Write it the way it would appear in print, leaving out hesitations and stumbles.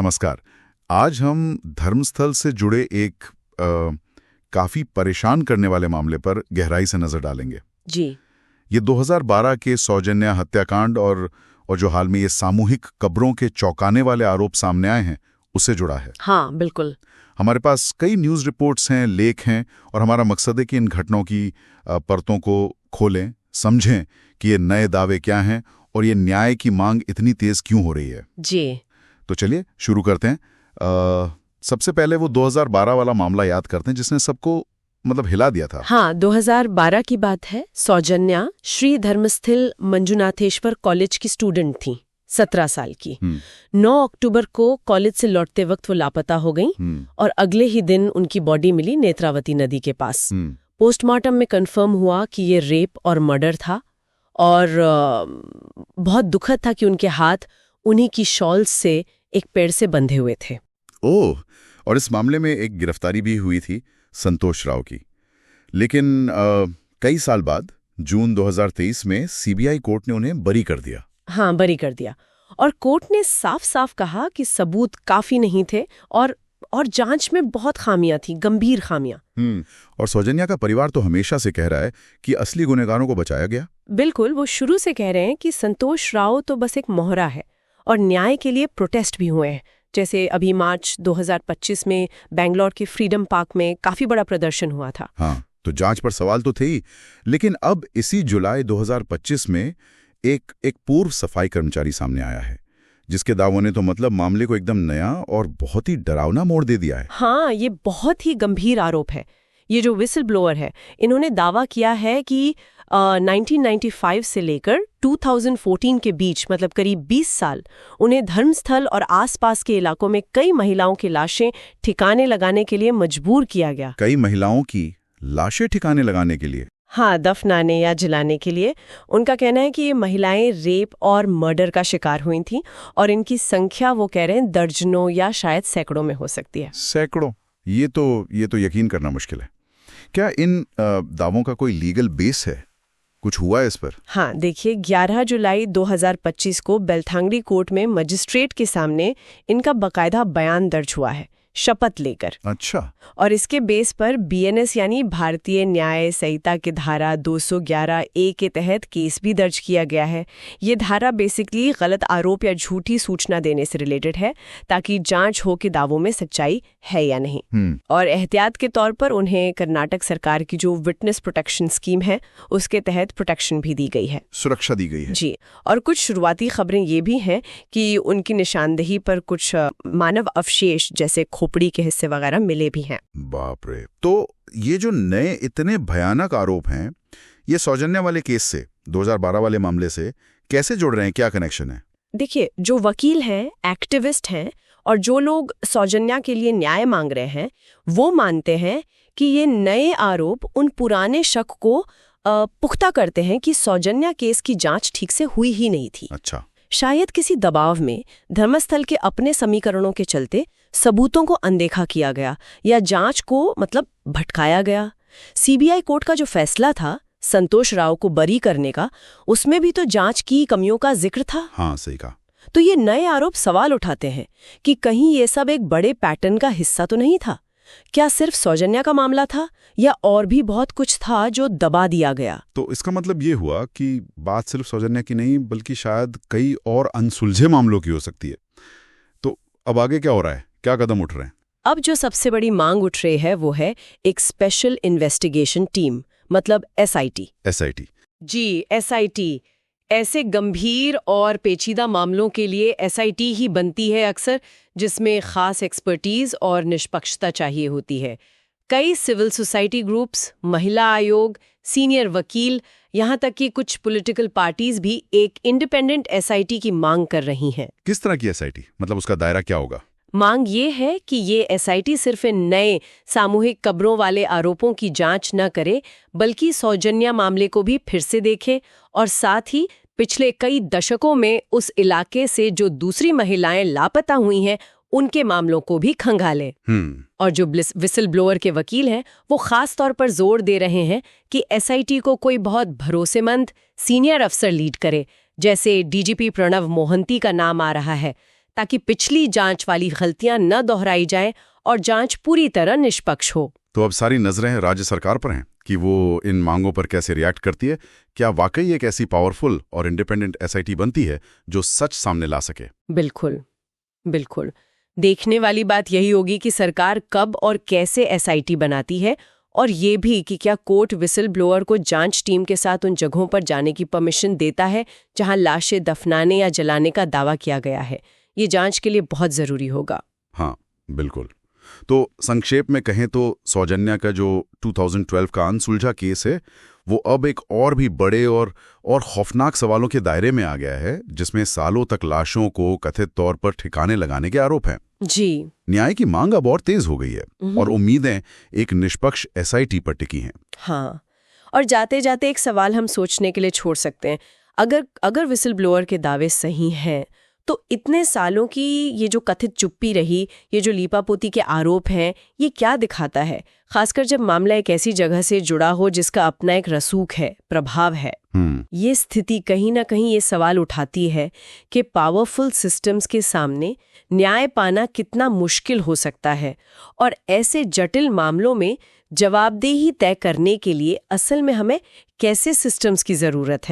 नमस्कार। आज हम धर्मस्थल से जुड़े एक काफी परेशान करने वाले मामले पर गहराई से नजर डालेंगे। जी। ये 2012 के सौजन्या हत्याकांड और जो हाल में ये सामूहिक कब्रों के चौंकाने वाले आरोप सामने आए हैं, उससे जुड़ा है। हाँ, बिल्कुल। हमारे पास कई न्यूज़ रिपोर्ट्स हैं, लेख हैं, और हमारा मकसद है कि इन घटनाओं की परतों को खोलें, समझें कि ये नए दावे क्या हैं और ये न्याय की मांग इतनी तेज क्यों हो रही है। जी। तो चलिए शुरू करते हैं। सबसे पहले वो 2012 वाला मामला याद करते हैं जिसने सबको हिला दिया था। हाँ, 2012 की बात है। सौजन्या श्री धर्मस्थल मंजुनाथेश्वर कॉलेज की स्टूडेंट थी, 17 साल की। 9 अक्टूबर को कॉलेज से लौटते वक्त वो लापता हो गईं और अगले ही दिन उनकी बॉडी मिली नेत्रावती नदी के पास। पोस्टमार्टम में कंफर्म हुआ कि ये रेप और मर्डर था और बहुत दुखद था कि उनके हाथ उन्हीं की शॉल से एक पेड़ से बंधे हुए थे। ओह, और इस मामले में एक गिरफ्तारी भी हुई थी संतोष राव की। लेकिन कई साल बाद जून 2023 में सीबीआई कोर्ट ने उन्हें बरी कर दिया। हाँ, बरी कर दिया। और कोर्ट ने साफ साफ कहा कि सबूत काफी नहीं थे और जांच में बहुत खामियां थी, गंभीर खामियां। और सौजन्या का परिवार तो हमेशा से कह रहा है कि असली गुनहगारों को बचाया गया। बिल्कुल, वो शुरू से कह रहे हैं कि संतोष राव तो बस एक मोहरा है और न्याय के लिए प्रोटेस्ट भी हुए हैं। जैसे अभी मार्च 2025 में बेंगलोर के फ्रीडम पार्क में काफी बड़ा प्रदर्शन हुआ था। हाँ, तो जांच पर सवाल तो थे ही, लेकिन अब इसी जुलाई 2025 में एक पूर्व सफाई कर्मचारी सामने आया है जिसके दावों ने तो मामले को एकदम नया और बहुत ही डरावना मोड़ दे दिया है। हाँ, ये बहुत ही गंभीर आरोप है। ये जो विसल ब्लोअर है, इन्होंने दावा किया है कि 1995 से लेकर 2014 के बीच, मतलब करीब 20 साल, उन्हें धर्मस्थल और आसपास के इलाकों में कई महिलाओं की लाशें ठिकाने लगाने के लिए मजबूर किया गया। कई महिलाओं की लाशें ठिकाने लगाने के लिए? हाँ, दफनाने या जलाने के लिए। उनका कहना है कि ये महिलाएं रेप और मर्डर का शिकार हुई थीं और इनकी संख्या वो कह रहे हैं दर्जनों या शायद सैकड़ों में हो सकती है। सैकड़ों? ये तो यकीन करना मुश्किल है। क्या इन दावों का कोई लीगल बेस है? कुछ हुआ है इस पर? हाँ, देखिए, 11 जुलाई 2025 को बेलथांगड़ी कोर्ट में मजिस्ट्रेट के सामने इनका बकायदा बयान दर्ज हुआ है, शपथ लेकर। अच्छा। और इसके बेस पर बीएनएस यानी भारतीय न्याय संहिता की धारा 211A के तहत केस भी दर्ज किया गया है। ये धारा बेसिकली गलत आरोप या झूठी सूचना देने से रिलेटेड है, ताकि जांच हो कि दावों में सच्चाई है या नहीं। और एहतियात के तौर पर उन्हें कर्नाटक सरकार की जो विटनेस प्रोटेक्शन स्कीम है, उसके तहत प्रोटेक्शन भी दी गई है, सुरक्षा दी गई है। जी। और कुछ शुरुआती खबरें ये भी हैं कि उनकी निशानदेही पर कुछ मानव अवशेष जैसे खोपड़ी के हिस्से वगैरह मिले भी हैं। बाप रे। तो ये जो नए इतने भयानक आरोप हैं, ये सौजन्या वाले केस से, 2012 वाले मामले से कैसे जुड़ रहे हैं? क्या कनेक्शन है? देखिए, जो वकील हैं, एक्टिविस्ट हैं और जो लोग सौजन्या के लिए न्याय मांग रहे हैं, वो मानते हैं कि ये नए आरोप उन पुराने शक को पुख्ता करते हैं कि सौजन्या केस की जांच ठीक से हुई ही नहीं थी। अच्छा। शायद किसी दबाव में, धर्मस्थल के अपने समीकरणों के चलते सबूतों को अनदेखा किया गया या जांच को भटकाया गया। सीबीआई कोर्ट का जो फैसला था संतोष राव को बरी करने का, उसमें भी तो जांच की कमियों का जिक्र था। हाँ, सही कहा। तो ये नए आरोप सवाल उठाते हैं कि कहीं ये सब एक बड़े पैटर्न का हिस्सा तो नहीं था। क्या सिर्फ सौजन्या का मामला था या और भी बहुत कुछ था जो दबा दिया गया? तो इसका मतलब ये हुआ कि बात सिर्फ सौजन्या की नहीं, बल्कि शायद कई और अनसुलझे मामलों की हो सकती है। तो अब आगे क्या हो रहा है? क्या कदम उठ रहे हैं? अब जो सबसे बड़ी मांग उठ रही है वो है एक स्पेशल इन्वेस्टिगेशन टीम, मतलब SIT। SIT? जी, SIT। ऐसे गंभीर और पेचीदा मामलों के लिए SIT ही बनती है अक्सर, जिसमें खास एक्सपर्टीज और निष्पक्षता चाहिए होती है। कई सिविल सोसाइटी ग्रुप्स, महिला आयोग, सीनियर वकील, यहाँ तक कि कुछ पॉलिटिकल पार्टीज भी एक इंडिपेंडेंट SIT की मांग कर रही हैं। किस तरह की SIT? मतलब उसका दायरा क्या होगा? मांग ये है कि ये SIT सिर्फ इन नए सामूहिक कब्रों वाले आरोपों की जांच न करे, बल्कि सौजन्या मामले को भी फिर से देखे और साथ ही पिछले कई दशकों में उस इलाके से जो दूसरी महिलाएं लापता हुई हैं, उनके मामलों को भी खंगाले। और जो विसल ब्लोअर के वकील हैं, वो खास तौर पर जोर दे रहे हैं कि SIT को कोई बहुत भरोसेमंद सीनियर अफसर लीड करे, जैसे DGP प्रणव मोहंती का नाम आ रहा है, ताकि पिछली जांच वाली गलतियां न दोहराई जाएं और जांच पूरी तरह निष्पक्ष हो। तो अब सारी नजरें राज्य सरकार पर हैं कि वो इन मांगों पर कैसे रिएक्ट करती है। क्या वाकई एक ऐसी पावरफुल और इंडिपेंडेंट एसआईटी बनती है जो सच सामने ला सके? बिल्कुल बिल्कुल। देखने वाली बात यही होगी कि सरकार कब और कैसे एसआईटी बनाती है, और ये भी कि क्या कोर्ट विसल ब्लोअर को जांच टीम के साथ उन जगहों पर जाने की परमिशन देता है जहां लाशें दफनाने या जलाने का दावा किया गया है। ये जांच के लिए बहुत जरूरी होगा। हाँ बिल्कुल। तो संक्षेप में कहें तो सौजन्या का जो 2012 का अनसुलझा केस है वो अब एक और भी बड़े और खौफनाक सवालों के दायरे में आ गया है, जिसमें सालों तक लाशों को कथित तौर पर ठिकाने लगाने के आरोप हैं। जी। न्याय की मांग अब और तेज हो गई है और उम्मीदें एक निष्पक्ष एसआईटी पर टिकी हैं। हाँ, और जाते जाते एक सवाल हम सोचने के लिए छोड़ सकते हैं। अगर विसल ब्लोअर के दावे सही हैं, तो इतने सालों की ये जो कथित चुप्पी रही, ये जो लीपापोती के आरोप हैं, ये क्या दिखाता है? खासकर जब मामला एक ऐसी जगह से जुड़ा हो जिसका अपना एक रसूख है, प्रभाव है। ये स्थिति कहीं ना कहीं ये सवाल उठाती है कि पावरफुल सिस्टम्स के सामने न्याय पाना कितना मुश्किल हो सकता है, और ऐसे जटिल मामलों में जवाबदेही तय करने के लिए असल में हमें कैसे सिस्टम्स की जरूरत है।